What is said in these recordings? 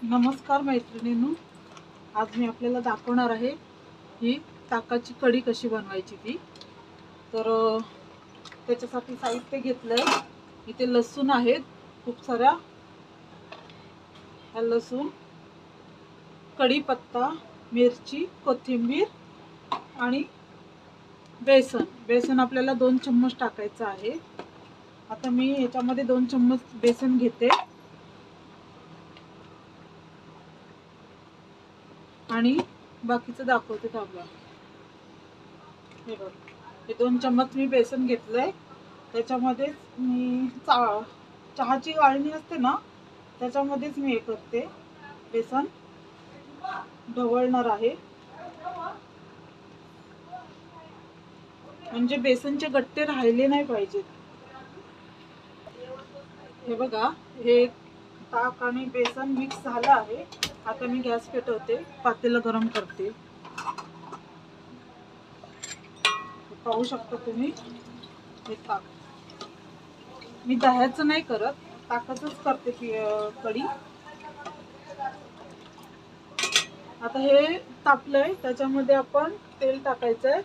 नमस्कार मैत्रिणींनो, आज मी आपल्याला दाखवणार आहे ही ताकाची कढी कशी बनवायची ती। तर त्याच्यासाठी साहित्य घेतलंय। इथे लसूण आहेत खूप साऱ्या, लसूण, कढीपत्ता, मिरची, कोथिंबीर आणि बेसन। बेसन आपल्याला 2 चम्मच टाकायचं आहे। आता मी याच्यामध्ये 2 चम्मच बेसन घेते आणि बाकीचं दाखवते थांबा। हे बघ, हे 2 चम्मच मी बेसन घेतलंय। त्याच्यामध्ये मी चहाची गाळणी असते ना, त्याच्यामध्येच मी हे करते, बेसन ढवळणार आहे। म्हणजे बेसनचे गट्टे राहिले नाही पाहिजेत। हे बघा, हे ताक आणि बेसन मिक्स झालं आहे। आता मी गॅस पेटवते, पातेलं गरम करते। पाहू शकता तुम्ही, हे ताक मी दह्याचं नाही करत, ताकाचंच करते की कढी। आता हे तापलंय, त्याच्यामध्ये आपण तेल टाकायचंय।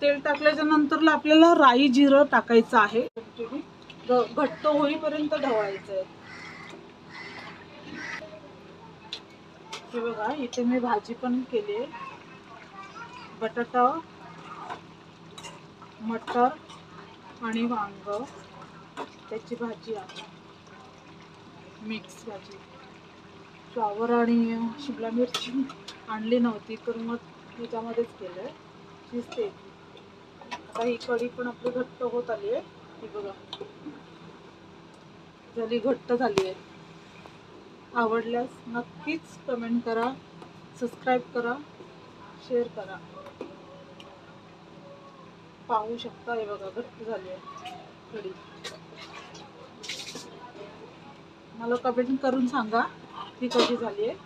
तेल टाकल्याच्या नंतर आपल्याला राई जिरं टाकायचं आहे। घट्ट होईपर्यंत ढवळायचंय। हे बघा, इथे मी भाजी पण केली आहे। बटाटा, मटर आणि वांग, त्याची भाजी आहे, मिक्स भाजी। फ्लावर आणि शिमला मिरची आणली नव्हती, तर मग ह्याच्यामध्येच केलंय, शिजते। आता ही कढी पण आपली घट्ट होत आली आहे। ही बघा, झाली, घट्ट झाली आहे। आवडल्यास नक्कीच कमेंट करा, सबस्क्राईब करा, शेअर करा। पाहू शकता, हे बघा, घट्ट झाली आहे कढी। मला कमेंट करून सांगा ती कशी झाली आहे।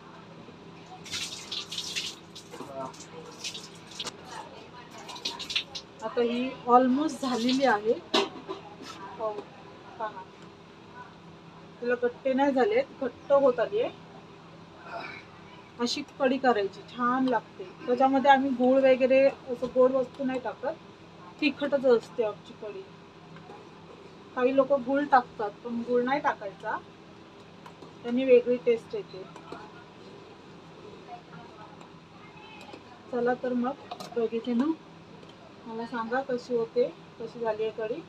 आता ही ऑलमोस्ट झालेली आहे। तिला गट्टे नाही झालेत, घट्ट होत आली आहे। अशी कढी करायची, छान लागते। त्याच्यामध्ये आम्ही गूळ वगैरे असं गोड वस्तू नाही टाकत, तिखटच असते आमची कढी। काही लोक गूळ टाकतात, पण गूळ नाही टाकायचा, त्यांनी वेगळी टेस्ट येते। चला तर मग बघितले ना, मला सांगा कशी होते, कशी झाली आहे कढी।